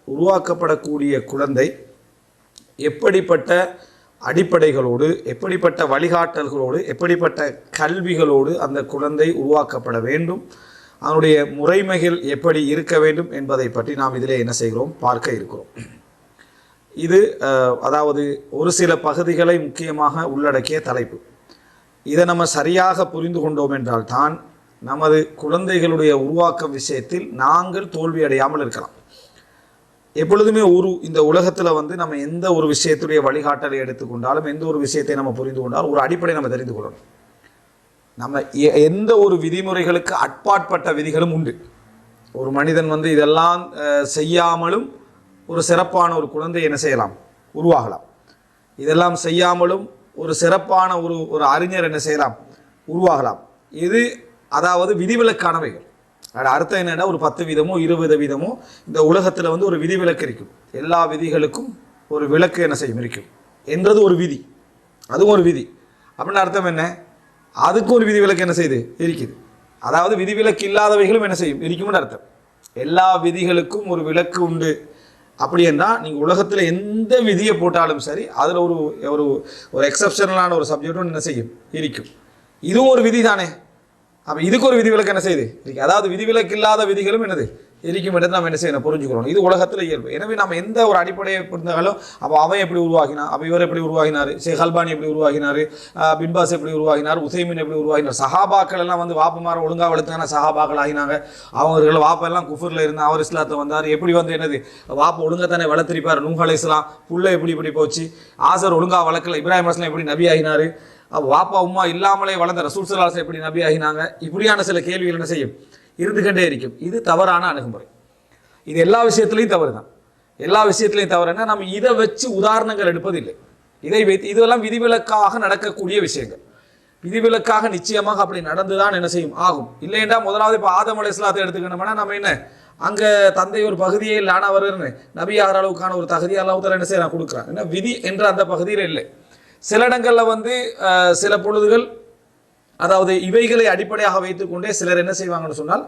உருவாக்கப்படக்கூடிய குழந்தை எப்படிப்பட்ட அடிப்படைகளோடு, எப்படிப்பட்ட வழிகாட்டல்களோடு, எப்படிப்பட்ட கல்விகளோடு அந்த குழந்தை உருவாக்கப்பட வேண்டும், அதனுடைய முறைமைகள் எப்படி இருக்க வேண்டும் என்பதை பற்றி நாம் இதிலே என்ன செய்கிறோம், பார்க்க இருக்கிறோம். இது அதாவது ஒரு சில பகுதிகளை முக்கியமாக உள்ளடக்கிய தலைப்பு. இதை நம்ம சரியாக புரிந்து கொண்டோம் என்றால் தான் நமது குழந்தைகளுடைய உருவாக்க விஷயத்தில் நாங்கள் தோல்வி அடையாமல் இருக்கலாம். எப்பொழுதுமே இந்த உலகத்தில் வந்து நம்ம எந்த ஒரு விஷயத்துடைய வழிகாட்டலை எடுத்துக்கொண்டாலும், எந்த ஒரு விஷயத்தை நம்ம புரிந்து கொண்டாலும் ஒரு அடிப்படை நம்ம தெரிந்து கொள்ளணும். நம்ம எந்த ஒரு விதிமுறைகளுக்கு அட்பாற்பட்ட விதிகளும் உண்டு. ஒரு மனிதன் வந்து இதெல்லாம் செய்யாமலும் ஒரு சிறப்பான ஒரு குழந்தை என்ன செய்யலாம், உருவாகலாம். இதெல்லாம் செய்யாமலும் ஒரு சிறப்பான ஒரு அறிஞர் என்ன செய்யலாம், உருவாகலாம். இது அதாவது விதிவிலக்கானவைகள். அர்த்தம் என்னன்னா, ஒரு 10 வீதமோ 20 வீதமோ இந்த உலகத்தில் வந்து ஒரு விதிவிலக்கு இருக்கும். எல்லா விதிகளுக்கும் ஒரு விலக்கு என்ன செய்யும் இருக்கும் என்றது ஒரு விதி, அதுவும் ஒரு விதி. அப்படின்னு அர்த்தம் என்ன, அதுக்கும் ஒரு விதிவிலக்கு என்ன செய்யுது இருக்குது. அதாவது விதிவிலக்கு இல்லாதவைகளும் என்ன செய்யும் இருக்கும்னு அர்த்தம். எல்லா விதிகளுக்கும் ஒரு விலக்கு உண்டு. அப்படி என்றால் நீங்கள் உலகத்தில் எந்த விதியை போட்டாலும் சரி, அதில் ஒரு ஒரு எக்ஸப்ஷனலான ஒரு சப்ஜெக்டும் என்ன செய்யும் இருக்கும். இதுவும் ஒரு விதி தானே. அப்போ இதுக்கு ஒரு விதிவிலக்கு என்ன செய்யுது இருக்கு. அதாவது விதிவிலக்கு இல்லாத விதிகளும் என்னது இருக்கும் என்று நம்ம என்ன செய்யணும், புரிஞ்சுக்கிறோம். இது உலகத்தில் இயல்பு. எனவே நம்ம எந்த ஒரு அடிப்படையை இருந்தாலும், அப்போ அவன் எப்படி உருவாகினா, அப்போ இவர் எப்படி உருவாகினார், ஷேக் அல்பானி எப்படி உருவாகினார், பின்பாஸ் எப்படி உருவாகினார், உசைமின் எப்படி உருவாகினார், சஹாபாக்கள் எல்லாம் வந்து வாப்பமார ஒழுங்காக வளர்த்தான சஹாபாக்கள் ஆகினாங்க. அவர்கள் வாப்பெல்லாம் குஃபரில் இருந்தால் அவர் இஸ்லாத்தை வந்தார். எப்படி வந்து என்னது வாப்ப ஒழுங்காக தானே வளர்த்திருப்பார். நூஹ் அலைஹிஸ்ஸலாம் புள்ள எப்படி போச்சு, ஆசர் ஒழுங்காக வளர்க்கல, இப்ராஹிம் அலைஹிஸ்ஸலாம் எப்படி நபி ஆகினார், வாப்பா உம்மா இல்லாமலே வளர்ந்த ரசூல் ஸல்லல்லாஹு அலைஹி வஸல்லம் எப்படி நபி ஆகினாங்க. இப்படியான சில கேள்விகள் என்ன செய்யும், இருந்துகிட்டே இருக்கும். இது தவறான அணுகுமுறை. இது எல்லா விஷயத்திலையும் தவறு தான். எல்லா விஷயத்திலையும் தவறுனா நம்ம இதை வச்சு உதாரணங்கள் எடுப்பதில்லை. இதை வைத்து இதெல்லாம் விதிவிலக்காக நடக்கக்கூடிய விஷயங்கள். விதிவிலக்காக நிச்சயமாக அப்படி நடந்துதான் என்ன செய்யும் ஆகும். இல்லைன்னா முதலாவது இப்போ ஆதம் அலைஹிஸ்ஸலாத்தை எடுத்துக்கணும்னா நம்ம என்ன, அங்கே தந்தை ஒரு பகுதியே இல்லை, ஆனால் அவர் நபி ஆகிற அளவுக்கான ஒரு தகுதி அல்லாஹ் தஆலா என்ன செய்யறான், கொடுக்குறான். ஏன்னா விதி என்ற அந்த பகுதியில் இல்லை. சில இடங்களில் வந்து சில பொழுதுகள், அதாவது இவைகளை அடிப்படையாக வைத்துக்கொண்டே சிலர் என்ன செய்வாங்கன்னு சொன்னால்,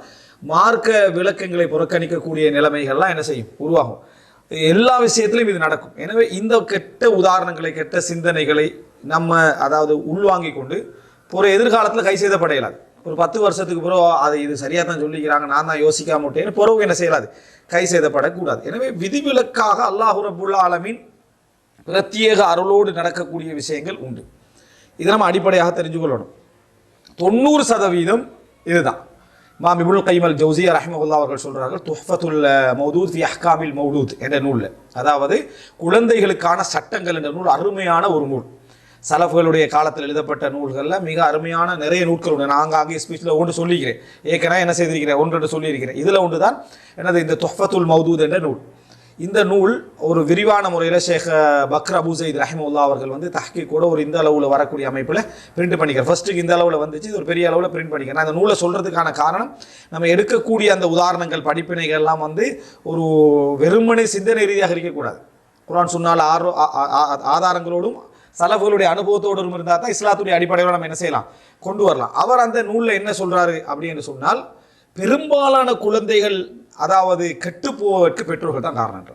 மார்க்க விளக்கங்களை புறக்கணிக்கக்கூடிய நிலைமைகள்லாம் என்ன செய்யும், உருவாகும். எல்லா விஷயத்திலையும் இது நடக்கும். எனவே இந்த கெட்ட உதாரணங்களை, கெட்ட சிந்தனைகளை நம்ம அதாவது உள்வாங்கி கொண்டு ஒரு எதிர்காலத்தில் கை செய்தப்பட இயலாது. ஒரு 10 வருஷத்துக்கு பிறகு அதை இது சரியாக தான் சொல்லிக்கிறாங்க, நான் தான் யோசிக்காம விட்டேன்னு பிறகு என்ன செய்யலாது, கை செய்தப்படக்கூடாது. எனவே விதிவிலக்காக அல்லாஹ் ரப்புல் ஆலமீன் பிரத்யேக அருளோடு நடக்கக்கூடிய விஷயங்கள் உண்டு. இதை நம்ம அடிப்படையாக தெரிஞ்சு கொள்ளணும். 90% இதுதான். இமாம் இப்னுல் கையிம் அல் ஜௌஸிய்யா ரஹ்மஹுல்லாஹ் அவர்கள் சொல்றார்கள், துஹ்ஃபத்துல் மௌதூத் ஃபி அஹ்காமில் மௌலூத் என்ற நூலில், அதாவது குழந்தைகளுக்கான சட்டங்கள் என்ற நூல் அருமையான ஒரு நூல். சலஃப்களுடைய காலத்தில் எழுதப்பட்ட நூல்களில் மிக அருமையான நிறைய நூல்கள் உண்டு. நான் அங்கே ஸ்பீச்சில் ஒன்று சொல்லிக்கிறேன், ஏற்கனவே என்ன செய்திருக்கிறேன், ஒன்று சொல்லியிருக்கிறேன். இதில் ஒன்று தான் என்னது இந்த துஹ்ஃபத்துல் மௌதூத் என்ற நூல். இந்த நூல் ஒரு விரிவான முறையில் ஷேக் பக்ர் அபு ஸைத் ரஹிமஹுல்லாஹ் அவர்கள் வந்து தஹ்கீக் கூட ஒரு இந்த அளவில் வரக்கூடிய அமைப்பில் பிரிண்ட் பண்ணிக்கிறேன். ஃபர்ஸ்ட்டுக்கு இந்த அளவில் வந்துச்சு, இது ஒரு பெரிய அளவில் பிரிண்ட் பண்ணிக்கிறேன். நான் அந்த நூலை சொல்கிறதுக்கான காரணம், நம்ம எடுக்கக்கூடிய அந்த உதாரணங்கள், படிப்பினைகள்லாம் வந்து ஒரு வெறுமனை சிந்தனை ரீதியாக இருக்கக்கூடாது. குர்ஆன் சுன்னால ஆதாரங்களோடும் சலஃபுகளுடைய அனுபவத்தோடும் இருந்தால் தான் இஸ்லாத்துடைய அடிப்படையோடு நம்ம என்ன செய்யலாம், கொண்டு வரலாம். அவர் அந்த நூலில் என்ன சொல்கிறாரு அப்படின்னு சொன்னால், பெரும்பாலான குழந்தைகள் அதாவது கெட்டு போவதற்கு பெற்றோர்கள் தான் காரணம்.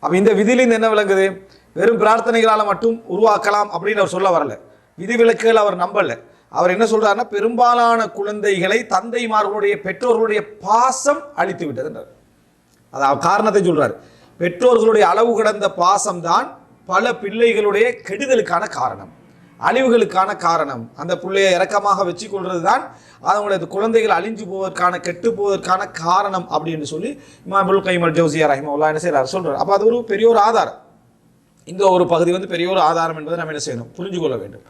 அப்போ இந்த விதியிலிருந்து என்ன விளங்குது, வெறும் பிரார்த்தனைகளால் மட்டும் உருவாக்கலாம் அப்படின்னு அவர் சொல்ல வரல. விதிவிலக்குகள் அவர் நம்பல. அவர் என்ன சொல்றாருன்னா, பெரும்பாலான குழந்தைகளை தந்தைமார்களுடைய பெற்றோர்களுடைய பாசம் அழித்து விட்டதுன்றார். அதாவது காரணத்தை சொல்றாரு, பெற்றோர்களுடைய அளவு கடந்த பாசம் தான் பல பிள்ளைகளுடைய கெடுதலுக்கான காரணம், அழிவுகளுக்கான காரணம். அந்த பிள்ளையை இறக்கமாக வச்சு கொள்வது தான் அவங்களுடைய குழந்தைகள் அழிஞ்சு போவதற்கான, கெட்டு போவதற்கான காரணம் அப்படின்னு சொல்லி இமாம் இப்னுல் கையிம் அல் ஜௌஸிய்யா ரஹிமஹுல்லாஹ் என்ன செய்யறாரு, சொல்றாரு. அப்போ அது ஒரு பெரிய ஒரு ஆதாரம். இந்த ஒரு பகுதி வந்து பெரிய ஒரு ஆதாரம் என்பதை நம்ம என்ன செய்யணும், புரிஞ்சு கொள்ள வேண்டும்.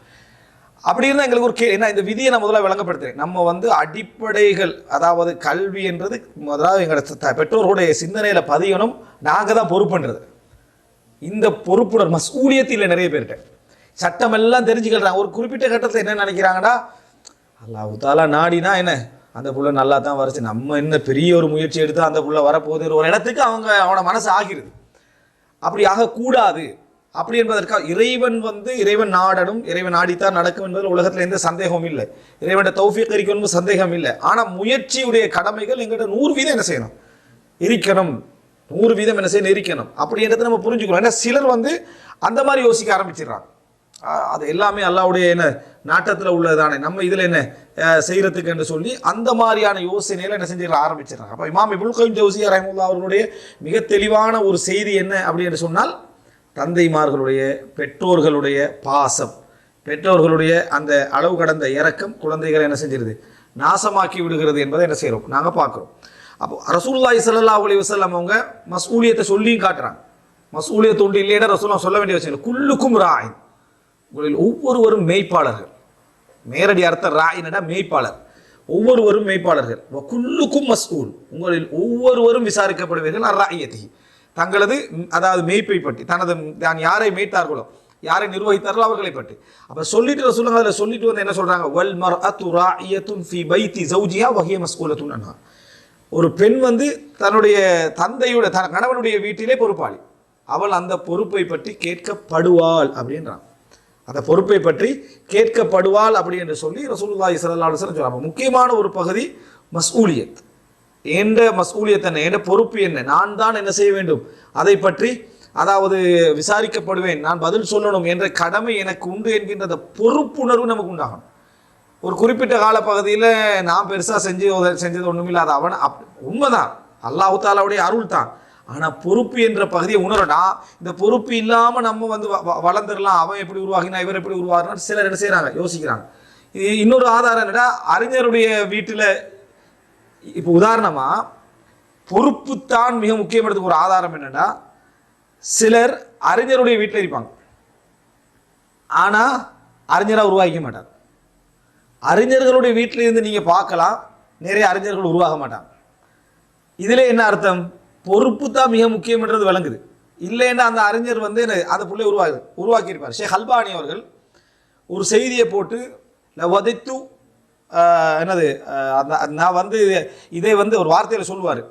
அப்படி இருந்தால் எங்களுக்கு ஒரு என்ன, இந்த விதியை நான் முதல்ல விளங்கப்படுத்துறேன். நம்ம வந்து அடிப்படைகள், அதாவது கல்வி என்றது அதாவது எங்களோட பெற்றோர்களுடைய சிந்தனையில பதியணும். நாங்கள் தான் பொறுப்புன்றது. இந்த பொறுப்புடன் மஸ்ஊலியத்தில் நிறைய பேர்கிட்ட சட்டம் எல்லாம் தெரிஞ்சுக்கிறாங்க. ஒரு குறிப்பிட்ட கட்டத்தில் என்ன நினைக்கிறாங்கன்னா, அல்லாஹ் தஆலா நாடினா என்ன, அந்த புள்ள நல்லா தான் வரைச்சு, நம்ம என்ன பெரிய ஒரு முயற்சி எடுத்து அந்த புள்ள வரப்போகுது ஒரு இடத்துக்கு அவனோட மனசு ஆகிறது. அப்படி ஆகக்கூடாது. அப்படி என்பதற்காக இறைவன் நாடனும், இறைவன் நாடித்தான் நடக்கும் என்பதில் உலகத்தில் எந்த சந்தேகமும் இல்லை. இறைவன் தௌஃபீக் இருக்கணும் சந்தேகம் இல்லை. ஆனால் முயற்சியுடைய கடமைகள் எங்கிட்ட 100% என்ன செய்யணும், இருக்கணும். 100% என்ன செய்ய இருக்கணும் அப்படின்றத நம்ம புரிஞ்சுக்கிறோம். ஏன்னா சிலர் வந்து அந்த மாதிரி யோசிக்க ஆரம்பிச்சிடுறாங்க. அது எல்லாமே அல்லாஹ்வுடைய என்ன நாட்டத்தில் உள்ளதானே, நம்ம இதில் என்ன செய்கிறதுக்கு என்று சொல்லி அந்த மாதிரியான யோசனையில் என்ன செஞ்சிட ஆரம்பிச்சிடறாங்க. அப்போ இமாம் இப்னுல் கய்யிம் ஜௌஸிய்யா ரஹ்மத்துல்லாஹி அவர்களுடைய மிக தெளிவான ஒரு செய்தி என்ன அப்படின்னு சொன்னால், தந்தைமார்களுடைய பெற்றோர்களுடைய பாசம், பெற்றோர்களுடைய அந்த அளவு கடந்த இரக்கம் குழந்தைகளை என்ன செஞ்சிருது, நாசமாக்கி விடுகிறது என்பதை என்ன செய்கிறோம் நாங்கள் பார்க்குறோம். அப்போ ரசூலுல்லாஹி ஸல்லல்லாஹு அலைஹி வஸல்லம் அவங்க மஸ்ஊலியத்தை சொல்லியும் காட்டுறாங்க. மஸ்ஊலியத் உண்டு இல்லையா ரசூலுல்லாஹ் சொல்ல வேண்டிய விஷயம், குல்லுக்கும் ராயின், உங்களில் ஒவ்வொருவரும் மேய்ப்பாளர்கள். நேரடி அர்த்தம் ராயினடா மேய்ப்பாளர், ஒவ்வொருவரும் மேய்ப்பாளர்கள். குல்லுக்கும் மஸ்ஊல், உங்களில் ஒவ்வொருவரும் விசாரிக்கப்படுவீர்கள் அர்ராயியதி, தங்களது அதாவது மேய்ப்பை பற்றி, தான் யாரை மேய்த்தார்களோ யாரை நிர்வகித்தார்களோ அவர்களை பற்றி. அப்போ சொல்லிட்டு சொல்லுங்க, அதில் சொல்லிட்டு வந்து என்ன சொல்றாங்க, வல் மர்அத்து ராயியத்துன் ஃபீ பைத்தி ஜௌஜிஹா வ ஹிய மஸ்ஊலத்துன் அன்ஹா. ஒரு பெண் வந்து தன்னுடைய தந்தையுடைய கணவனுடைய வீட்டிலே பொறுப்பாளி, அவள் அந்த பொறுப்பை பற்றி கேட்கப்படுவாள் அப்படின்றான். அந்த பொறுப்பை பற்றி கேட்கப்படுவாள் அப்படி என்று சொல்லி ரசூலுல்லாஹி ஸல்லல்லாஹு அலைஹி வஸல்லம் சொல்றாங்க. முக்கியமான ஒரு பகுதி மஸ்ஊலியத். என்ற மஸ்ஊலியத் என்ன, என்ற பொறுப்பு என்ன, நான் தான் என்ன செய்ய வேண்டும், அதை பற்றி அதாவது விசாரிக்கப்படுவேன், நான் பதில் சொல்லணும் என்ற கடமை எனக்கு உண்டு என்கின்ற அந்த பொறுப்புணர்வு நமக்கு உண்டாகணும். ஒரு குறிப்பிட்ட கால பகுதியில் நான் பெருசாக செஞ்சது ஒன்றுமில்லாத அவன் உண்மைதான், அல்லாஹ் தஆலாவுடைய அருள் தான். ஆனால் பொறுப்பு என்ற பகுதியை உணரடா, இந்த பொறுப்பு இல்லாமல் நம்ம வந்து வளர்ந்துடலாம், அவன் எப்படி உருவாகினா இவர் எப்படி உருவாகினா சிலர் என்ன செய்கிறாங்க யோசிக்கிறாங்க. இன்னொரு ஆதாரம் என்னடா, அறிஞருடைய வீட்டில் இப்போ உதாரணமாக பொறுப்பு தான் மிக முக்கியமானதுக்கு ஒரு ஆதாரம் என்னென்னா, சிலர் அறிஞருடைய வீட்டில் இருப்பாங்க, ஆனால் அறிஞராக உருவாக்க மாட்டார். அறிஞர்களுடைய வீட்டில் இருந்து நீங்கள் பார்க்கலாம், நிறைய அறிஞர்கள் உருவாக மாட்டாங்க. இதில் என்ன அர்த்தம், பொறுப்பு தான் மிக முக்கியம்ன்றது விளங்குது. இல்லைன்னா அந்த அறிஞர் வந்து அந்த பிள்ளை உருவாக்கியிருப்பார். ஷேக் அல்பானி அவர்கள் ஒரு செய்தியை போட்டு வதைத்து என்னது நான் வந்து இதை வந்து ஒரு வார்த்தையில் சொல்லுவார்,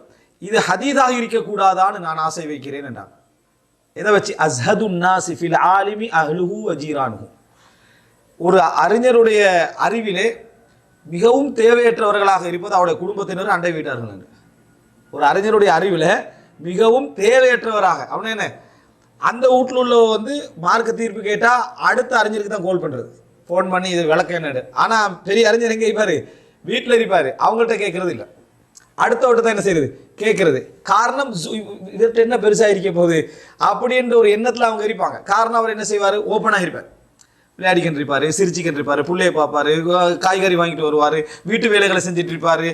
இது ஹதீதாக இருக்கக்கூடாதான்னு நான் ஆசை வைக்கிறேன் என்றார். இதை வச்சு அஸ்ஹது நாஸி ஃபில் ஆலிமி அஹ்லுஹு வஜீரானுஹு, ஒரு அறிஞருடைய அறிவிலே மிகவும் தேவையற்றவர்களாக இருப்பது அவருடைய குடும்பத்தினர் அண்டை வீட்டார்கள் என்று. ஒரு அறிஞருடைய அறிவில் மிகவும் தேவையற்றவராக அவன் என்ன, அந்த வீட்டில் உள்ள வந்து மார்க்க தீர்ப்பு கேட்டால் அடுத்த அறிஞருக்கு தான் கால் பண்ணுறது, ஃபோன் பண்ணி இது விளக்க என்னடு. ஆனால் பெரிய அறிஞர் எங்கே இருப்பார், வீட்டில் இருப்பார், அவங்கள்ட்ட கேட்கறது இல்லை, அடுத்தவட்ட தான் என்ன செய்யறது கேட்கறது. காரணம் இதற்கு என்ன பெருசாக இருக்க போகுது அப்படின்ற ஒரு எண்ணத்தில் அவங்க இருப்பாங்க. காரணம் அவர் என்ன செய்வார், ஓப்பனாக இருப்பார், விளையாடிக்கிட்டு இருப்பார், சிரிச்சிக்கிட்டு இருப்பார், பிள்ளையை பார்ப்பார், காய்கறி வாங்கிட்டு வருவார், வீட்டு வேலைகளை செஞ்சுட்டு இருப்பார்.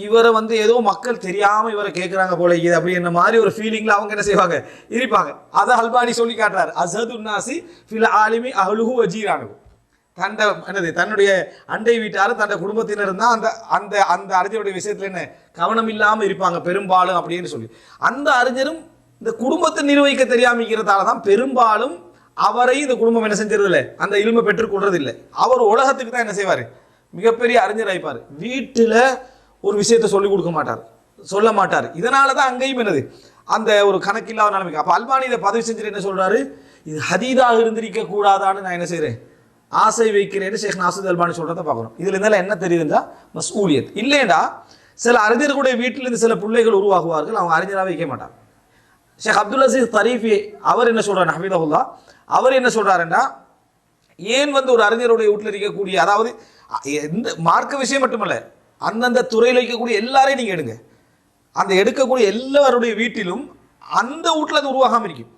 இவரை வந்து ஏதோ மக்கள் தெரியாமல் இவரை கேட்குறாங்க போல இது அப்படின்ற மாதிரி ஒரு ஃபீலிங்கில் அவங்க என்ன செய்வாங்க இருப்பாங்க. அதை அல்பானி சொல்லி காட்டுறார், அஸ்ஹது நாஸி ஃபில் ஆலிமி அஹ்லுஹு வஜீரானுஹு, தன்னுடைய அண்டை வீட்டார் தன்னுடைய குடும்பத்தினர் தான் அந்த அந்த அந்த அறிஞருடைய விஷயத்தில் என்ன கவனம் இல்லாமல் இருப்பாங்க பெரும்பாலும் அப்படின்னு சொல்லி. அந்த அறிஞரும் இந்த குடும்பத்தை நிர்வகிக்க தெரியாமிக்கிறதால தான் பெரும்பாலும் அவரை இந்த குடும்பம் என்ன செஞ்சிடறதில்லை, அந்த இல்மை பெற்றுக்கொள்றதில்லை. அவர் உலகத்துக்கு தான் என்ன செய்வார், மிகப்பெரிய அறிஞர் ஆயிப்பார், வீட்டில் ஒரு விஷயத்தை சொல்லிக் கொடுக்க மாட்டார், சொல்ல மாட்டார். இதனால தான் அங்கேயும் என்னது அந்த ஒரு கணக்கில்லாத நிலைமைக்கு. அப்போ அல்பானி இதை பதிவு செஞ்சுட்டு என்ன சொல்றாரு, இது ஹதீதாக இருந்திருக்க கூடாதான்னு நான் என்ன செய்கிறேன் ஆசை வைக்கிறேன்னு ஷேக் நாசர் அல்பானி சொல்றதை பார்க்கணும். இதுல இருந்தாலும் என்ன தெரியுதுன்றா மஸ்ஊலியத். இல்லைண்டா சில அறிஞர்களுடைய வீட்டிலிருந்து சில பிள்ளைகள் உருவாகுவார்கள், அவங்க அறிஞராக வைக்க மாட்டாங்க. ஷேக் அப்துல் அசீஸ் தரீஃபி அவர் என்ன சொல்றாரு ஹஃபிதஹுல்லாஹ், அவர் என்ன சொல்றாருன்னா, ஏன் வந்து ஒரு அறிஞருடைய வீட்டில் இருக்கக்கூடிய, அதாவது எந்த மார்க்க விஷயம் மட்டுமல்ல, அந்தந்த துறையில் இருக்கக்கூடிய எல்லாரையும் நீங்கள் எடுங்க, அந்த எடுக்கக்கூடிய எல்லாருடைய வீட்டிலும் அந்த வீட்டில் அது உருவாகாமல் இருக்கும்.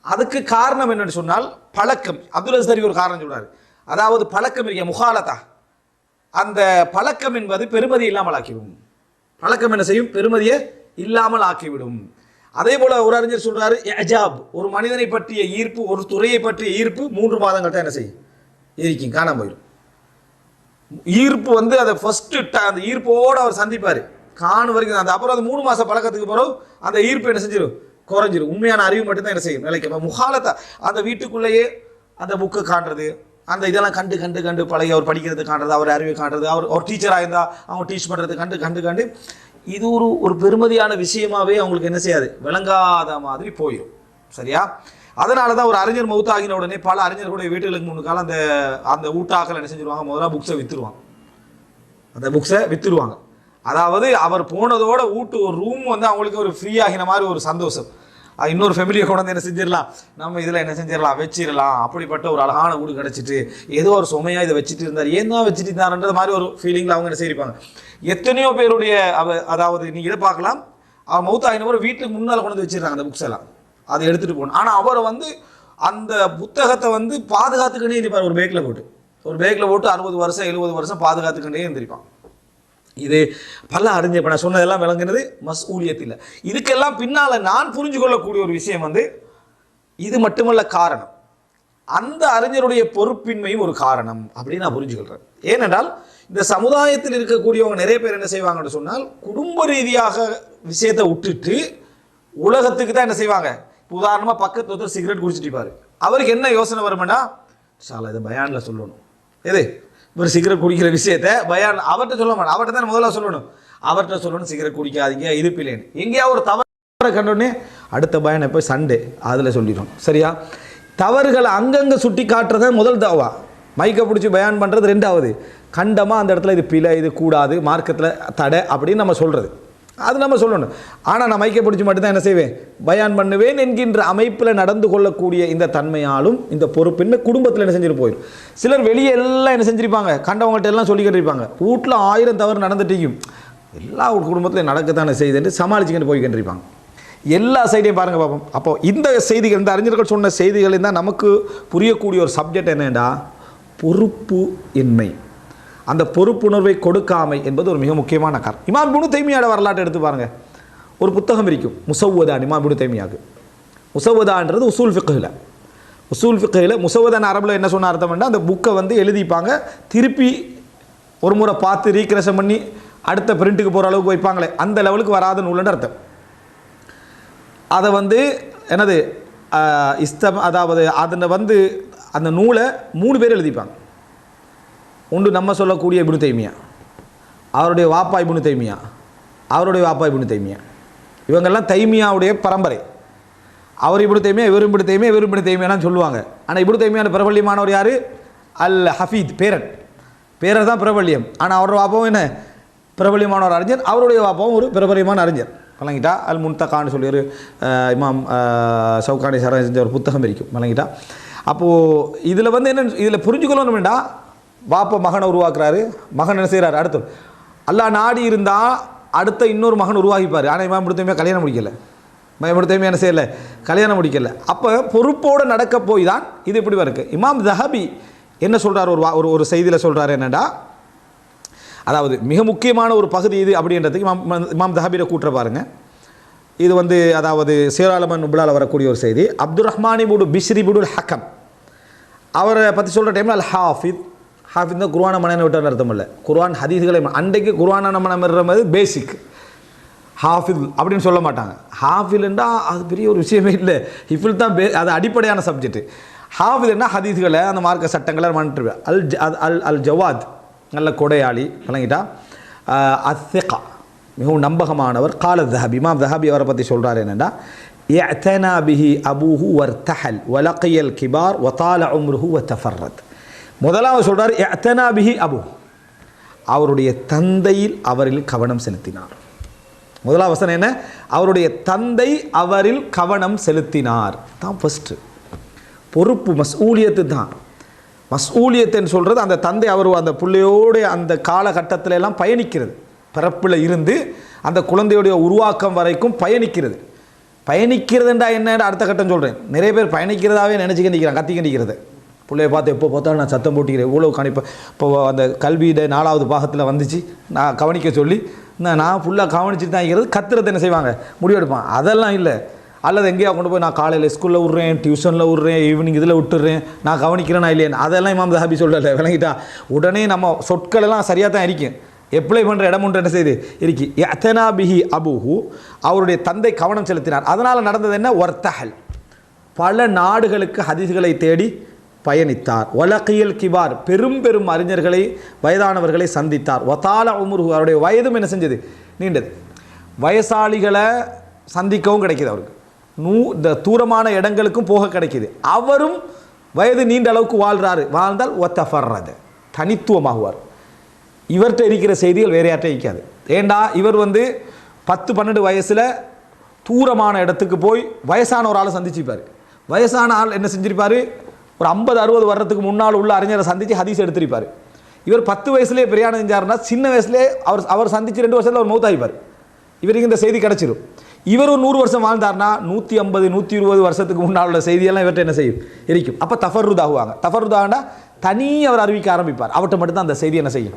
அதுக்கு காரணம் என்னன்னு சொன்னால் பழக்கம். அப்துல் அஸ்தரி ஒரு காரணம் சொல்றாரு, அதாவது பழக்கம் இருக்க முகாலத்தா, அந்த பழக்கம் என்பது பெருமதி இல்லாமல் ஆக்கிவிடும். பழக்கம் என்ன செய்யும், பெருமதியை இல்லாமல் ஆக்கிவிடும். அதே போல ஒரு அறிஞர் சொல்றாரு, இஜாப், ஒரு மனிதனை பற்றிய ஈர்ப்பு, ஒரு துறையை பற்றிய ஈர்ப்பு 3 மாதங்கள் தான் என்ன செய்யும் இருக்கும், காணாம போயிடும். ஈர்ப்பு வந்து அதை ஃபர்ஸ்ட் அந்த ஈர்ப்போடு அவர் சந்திப்பார், காணும் வரைக்கும். அந்த அப்புறம் அந்த 3 மாச பழக்கத்துக்கு பிறகு அந்த ஈர்ப்பு என்ன செஞ்சிடும், குறைஞ்சிடும். உண்மையான அறிவு மட்டும்தான் என்ன செய்யும் நிலைக்கும். முகாலத்தா, அந்த வீட்டுக்குள்ளேயே அந்த புக்கு காட்டுறது, அந்த இதெல்லாம் கண்டு கண்டு கண்டு பழகி அவர் படிக்கிறது காட்டுறது, அவர் அறிவை காட்டுறது, அவர் டீச்சராக இருந்தால் அவங்க டீச் பண்ணுறது கண்டு கண்டு கண்டு இது ஒரு பெருமதியான விஷயமாவே அவங்களுக்கு என்ன செய்யாது, விளங்காத மாதிரி போயிடும். சரியா? அதனால தான் ஒரு அறிஞர் மௌத்தாகின உடனே பல அறிஞர்களுடைய வீட்டுகளுக்கு முன்னுக்கால அந்த ஊட்டாக்கள் என்ன செஞ்சிருவாங்க, முதல்ல புக்ஸை விற்றுருவாங்க, அந்த புக்ஸை விற்றுருவாங்க. அதாவது அவர் போனதோட வீட்டு ஒரு ரூம் வந்து அவங்களுக்கு ஒரு ஃப்ரீ ஆகின மாதிரி ஒரு சந்தோஷம். இன்னொரு ஃபேமிலியை கொண்டு வந்து என்ன செஞ்சிடலாம், நம்ம இதில் என்ன செஞ்சிடலாம், வச்சிடலாம். அப்படிப்பட்ட ஒரு அழகான வீடு கிடச்சிட்டு ஏதோ ஒரு சுமையாக இதை வச்சுட்டு இருந்தார், ஏன் தான் வச்சுட்டு இருந்தாருன்றது மாதிரி ஒரு ஃபீலிங்கில் அவங்க என்ன செய்யிருப்பாங்க. எத்தனையோ பேருடைய அதாவது நீங்கள் இதை பார்க்கலாம், அவர் மௌத்தாயின ஒரு வீட்டுக்கு முன்னால் கொண்டு வந்து வச்சிடறாங்க அந்த புக்ஸ் எல்லாம், அதை எடுத்துகிட்டு போகணும். ஆனால் அவரை வந்து அந்த புத்தகத்தை வந்து பாதுகாத்துக்கிட்டே இருப்பார். ஒரு பேக்கில் போட்டு 60 வருஷம் 70 வருஷம் பாதுகாத்துக்கிட்டே இருந்திருப்பான். இது பல அறிஞர் இப்போ நான் சொன்னதெல்லாம் விளங்குறது மஸ்ஊலியத்தில். இதுக்கெல்லாம் பின்னால் நான் புரிஞ்சு கொள்ளக்கூடிய ஒரு விஷயம் வந்து இது மட்டுமல்ல காரணம், அந்த அறிஞருடைய பொறுப்பின்மையும் ஒரு காரணம் அப்படின்னு நான் புரிஞ்சுக்கொள்கிறேன். ஏனென்றால் இந்த சமுதாயத்தில் இருக்கக்கூடியவங்க நிறைய பேர் என்ன செய்வாங்கன்னு சொன்னால், குடும்ப ரீதியாக விஷயத்தை விட்டுட்டு உலகத்துக்கு தான் என்ன செய்வாங்க. உதாரணமாக பக்கத்து ஒருத்தர் சிகரெட் குடிச்சிட்டு இருப்பார், அவருக்கு என்ன யோசனை வரும்னா, சால இதை பயானில் சொல்லணும், எது ஒரு சிகரெட் குடிக்கிற விஷயத்தை பயான் அவர்கிட்ட சொல்ல மாட்டேன், அவர்கிட்ட தான் முதல்ல சொல்லணும். அவர்கிட்ட சொல்லணும் சிகரெட் குடிக்காதீங்க இருப்பில்லேன்னு. எங்கேயாவது ஒரு தவறை கண்டோடனே அடுத்த பயான் எப்போ சண்டே அதில் சொல்லிடும். சரியா, தவறுகளை அங்கங்கே சுட்டி காட்டுறத முதல் தாவா, மைக்கை பிடிச்சி பயான் பண்ணுறது ரெண்டாவது, கண்டமாக அந்த இடத்துல இது பிழை, இது கூடாது, மார்க்கத்தில் தடை அப்படின்னு நம்ம சொல்கிறது, அது நம்ம சொல்லணும். ஆனால் நான் மைக்கை பிடிச்சி மட்டும்தான் என்ன செய்வேன், பயான் பண்ணுவேன் என்கின்ற அமைப்பில் நடந்து கொள்ளக்கூடிய இந்த தன்மையாலும் இந்த பொறுப்பின்மை குடும்பத்தில் என்ன செஞ்சுட்டு போயிடும். சிலர் வெளியே எல்லாம் என்ன செஞ்சிருப்பாங்க, கண்டவங்கள்ட்ட எல்லாம் சொல்லிக்கிட்டு இருப்பாங்க, வீட்டில் 1000 தவறு நடந்துட்டும் எல்லா குடும்பத்திலையும் நடக்கத்தானே செய்துட்டு சமாளிச்சுக்கிட்டு போய்கிட்டு இருப்பாங்க. எல்லா சைடையும் பாருங்கள் பார்ப்போம். அப்போ இந்த செய்திகள், இந்த அறிஞர்கள் சொன்ன செய்திகள் தான் நமக்கு புரியக்கூடிய ஒரு சப்ஜெக்ட் என்னென்னா பொறுப்பு இன்மை, அந்த பொறுப்புணர்வை கொடுக்காமை என்பது ஒரு மிக முக்கியமான காரணம். இமாம் இப்னு தைமியாவோட வரலாற்றை எடுத்து பாருங்கள். ஒரு புத்தகம் இருக்கும் முசவ்வதான், இமாம் இப்னு தைமியாவுக்கு. முசவ்வதான்றது உசூல் ஃபிக்ஹில் முசவ்வதான் அரபில் என்ன சொன்ன அர்த்தம்னா, அந்த புக்கை வந்து எழுதிப்பாங்க, திருப்பி ஒரு முறை பார்த்து ரீக்ரெஷன் பண்ணி அடுத்த பிரிண்ட்டுக்கு போகிற அளவுக்கு வைப்பாங்களே, அந்த லெவலுக்கு வராத நூல்னு அர்த்தம். அதை வந்து என்னது அதாவது அதில் வந்து அந்த நூலை 3 பேர் எழுதிப்பாங்க. ஒன்று நம்ம சொல்லக்கூடிய இப்னு தைமியா, அவருடைய வாப்பா இப்னு தைமியா, அவருடைய வாப்பா இப்னு தைமியா, இவங்கெல்லாம் தைமியாவுடைய பரம்பரை. அவர் இப்னு தைமியா, இவர் இப்னு தைமியா, இவர் இப்னு தைமியான்னு சொல்லுவாங்க. ஆனால் இப்னு தைமியான பிரபல்யமானவர் யார், அல் ஹஃபீத், பேரர் தான் பிரபல்யம். ஆனால் அவரோட வாப்பாவும் என்ன பிரபல்யமான ஒரு அறிஞர், அவருடைய வாப்பாவும் ஒரு பிரபல்யமான அறிஞர். வழங்கிட்டா அல் முன்தகான்னு சொல்லி ஒரு இமாம் சவுகானி சரண் செஞ்ச ஒரு புத்தகம் இருக்கும், வழங்கிட்டா. அப்போது இதில் வந்து என்ன, இதில் புரிஞ்சுக்கணும் வேண்டாம், பாப்பா மகனை உருவாக்குறாரு, மகன் என்ன செய்கிறார், அடுத்து அல்லாஹ் நாடி இருந்தால் அடுத்த இன்னொரு மகன் உருவாகிப்பார். ஆனால் இமாம் இப்னு தைமியா கல்யாணம் முடிக்கலை, இமாம் இப்னு தைமியா என்ன செய்யலை, கல்யாணம் முடிக்கலை. அப்போ பொறுப்போடு நடக்க போய் தான் இது இப்படி இருக்குது. இமாம் தஹபி என்ன சொல்கிறார், ஒரு செய்தியில் சொல்கிறார் என்னடா, அதாவது மிக முக்கியமான ஒரு பகுதி இது அப்படின்றதுக்கு இமாம் தஹபியை கூட்டுற பாருங்கள். இது வந்து அதாவது சேராலமன் நுபுலால் வரக்கூடிய ஒரு செய்தி. அப்துல் ரஹ்மான் இப்னு பிஷ்ரி இப்னுல் ஹக்கம் அவரை பற்றி சொல்கிற டைமில் அல் ஹாஃபித் தான் குர்ஆனை மனன விட்டான்னு அர்த்தம் இல்லை, குர்ஆன் ஹதீஸ்களை அன்றைக்கு குர்ஆனை மனமிடுறது பேசிக். ஹாஃபில் அப்படின்னு சொல்ல மாட்டாங்க. ஹாஃபில்ன்றா அது பெரிய ஒரு விஷயமே இல்லை, ஹிஃபில் தான் அது அடிப்படையான சப்ஜெக்ட். ஹாஃபில்னா ஹதீஸ்களை அந்த மார்க்க சட்டங்களை மன்னிட்டு அல் ஜவாத் நல்ல கொடையாளி, வழங்கிட்டா. அஸ்ஸிகா மிகவும் நம்பகமானவர். கால தஹபி, இமாம் தஹபி அவரை பற்றி சொல்கிறார் என்னென்னா, இஅ்தனா பிஹி அபூஹு வர்தஹல் வலகியல் கிபார் வதால உம்ருஹு வதஃபர்ரத். முதலாவது சொல்கிறார் இஅ்தனா பிஹி அபூ, அவருடைய தந்தையில் அவரில் கவனம் செலுத்தினார். முதலாவது வசனம் என்ன, அவருடைய தந்தை அவரில் கவனம் செலுத்தினார் தான் ஃபஸ்ட்டு. பொறுப்பு மஸ்ஊலியத்து தான். மஸ்ஊலியத்துன்னு சொல்கிறது அந்த தந்தை அவர் அந்த பிள்ளையோடைய அந்த காலகட்டத்தில் எல்லாம் பயணிக்கிறது, பிறப்பில் இருந்து அந்த குழந்தையுடைய உருவாக்கம் வரைக்கும் பயணிக்கிறதுண்டா என்னடா அடுத்த கட்டம் சொல்கிறேன். நிறைய பேர் பயணிக்கிறதாவே நினச்சிக்க நிற்கிறான், கத்திக்க நிற்கிறது. பிள்ளைய பார்த்து எப்போ பார்த்தாலும் நான் சத்தம் போட்டிக்கிறேன், இவ்வளோ கணிப்பேன். இப்போ அந்த கல்வியிட 4வது பாகத்தில் வந்துச்சு, நான் கவனிக்க சொல்லி நான் ஃபுல்லாக கவனிச்சுட்டு தான் இருக்கிறது. கத்துறது என்ன செய்வாங்க, முடிவெடுப்பான். அதெல்லாம் இல்லை. அல்லது எங்கேயா கொண்டு போய் நான் காலையில் ஸ்கூலில் விட்றேன், டியூஷனில் விட்றேன், ஈவினிங் இதில் விட்டுறேன், நான் கவனிக்கிறேன்னா இல்லையா, அதெல்லாம் இமாம் தஹபி சொல்லலை, விளங்கிட்டா. உடனே நம்ம சொற்களெல்லாம் சரியாக தான் இருக்கும், எப்ளை பண்ணுற இடம் ஒன்று என்ன செய்யுது இருக்கு. இஅ்தனா பிஹி அபூஹு, அவருடைய தந்தை கவனம் செலுத்தினார். அதனால் நடந்தது என்ன, வர்தஹல், பல நாடுகளுக்கு ஹதீஸ்களை தேடி பயணித்தார். வலகியல் கிபார், பெரும் அறிஞர்களை வயதானவர்களை சந்தித்தார். வதால உம்ருஹு, அவருடைய வயதும் என்ன செஞ்சது, நீண்டது. வயசாளிகளை சந்திக்கவும் கிடைக்கிது அவருக்கு, இந்த தூரமான இடங்களுக்கும் போக கிடைக்கிது. அவரும் வயது நீண்ட அளவுக்கு வாழ்ந்தால் ஒத்தஃபர்ரத, தனித்துவமாகுவார். இவர்கிட்ட இருக்கிற செய்திகள் வேறு யார்கிட்ட இருக்காது. ஏண்டா இவர் வந்து 10-12 வயசில் தூரமான இடத்துக்கு போய் வயசான ஒரு ஆளை சந்திச்சிருப்பார். வயசான ஆள் என்ன செஞ்சிருப்பார், ஒரு 50-60 வருடத்துக்கு முன்னால் உள்ள அறிஞரை சந்தித்து ஹதீஸ் எடுத்திருப்பார். இவர் 10 வயசுலேயே பிரயாணம் செஞ்சாருன்னா சின்ன வயசுலேயே அவர் சந்தித்து 2 வருஷத்தில் அவர் மௌத்தாகிப்பார். இவருக்கு இந்த செய்தி கிடச்சிரும். இவர் ஒரு 100 வருஷம் வாழ்ந்தார்னா 150-120 வருஷத்துக்கு முன்னால் உள்ள செய்தியெல்லாம் இவர்கிட்ட என்ன செய்யும், இருக்கும். அப்போ தஃபர்ருத் ஆகுவாங்க. தஃபர்ருத் ஆகுனா தனி அவர் அறிவிக்க ஆரம்பிப்பார். அவர்கிட்ட மட்டும்தான் அந்த செய்தி என்ன செய்யும்,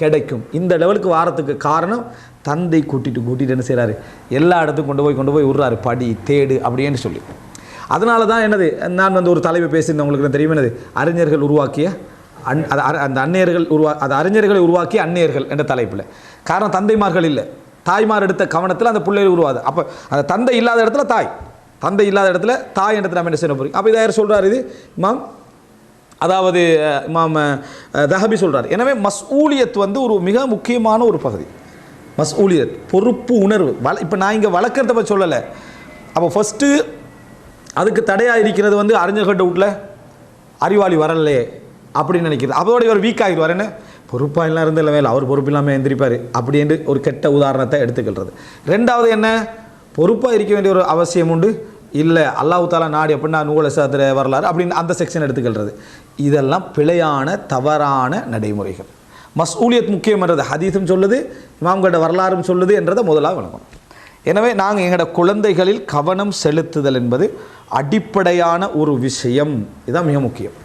கிடைக்கும். இந்த லெவலுக்கு வாரத்துக்கு காரணம் தந்தை கூட்டிட்டு என்ன செய்கிறாரு, எல்லா இடத்துக்கும் கொண்டு போய் விடுறாரு, படி தேடு அப்படின்னு சொல்லி. அதனால தான் என்னது, நான் வந்து ஒரு தலைவை பேசியிருந்தேன், உங்களுக்கு தெரியும், என்னது அறிஞர்கள் உருவாக்கிய அந்த அந்நியர்கள் அது அறிஞர்களை உருவாக்கிய அந்நியர்கள் என்ற தலைப்பில். காரணம் தந்தைமார்கள் இல்லை, தாய்மார் எடுத்த கவனத்தில் அந்த பிள்ளைகள் உருவாது. அப்போ அந்த தந்தை இல்லாத இடத்துல தந்தை இல்லாத இடத்துல தாய் இடத்துல நம்ம என்ன செய்ய போகிறோம். அப்போ இதை யார் சொல்கிறார், இது இமாம் அதாவது இமாம் தஹபி சொல்கிறார். எனவே மஸ்ஊலியத் வந்து ஒரு மிக முக்கியமான ஒரு பகுதி. மஸ்ஊலியத் பொறுப்பு உணர்வு. இப்போ நான் இங்கே வளர்க்குறத பற்றி சொல்லலை. அப்போ ஃபஸ்ட்டு அதுக்கு தடையாக இருக்கிறது வந்து அறிஞர்கள்ட்ட வீட்டில் அறிவாளி வரலே அப்படின்னு நினைக்கிறது. அதோட இவர் வீக் ஆகிடுவார். என்ன பொறுப்பாக எல்லாம் இருந்து இல்லை, அவர் பொறுப்பு இல்லாமல் எந்திரிப்பார் அப்படின்னு ஒரு கெட்ட உதாரணத்தை எடுத்துக்கிறது. ரெண்டாவது என்ன, பொறுப்பாக இருக்க வேண்டிய ஒரு அவசியம் உண்டு இல்லை, அல்லாஹ் தாலா நாடி அப்படின்னா நூல் சாத்திர வரலாறு அப்படின்னு அந்த செக்ஷன் எடுத்துக்கிறது. இதெல்லாம் பிழையான தவறான நடைமுறைகள். மஸ்ஊலியத் முக்கியம்ன்றது ஹதீஸும் சொல்லுது, இமாம்களோட வரலாறும் சொல்லுது என்றதை முதலாக வழங்கணும். எனவே நாங்கள் எங்களோட குழந்தைகளில் கவனம் செலுத்துதல் என்பது அடிப்படையான ஒரு விஷயம். இதுதான் மிக முக்கியம்.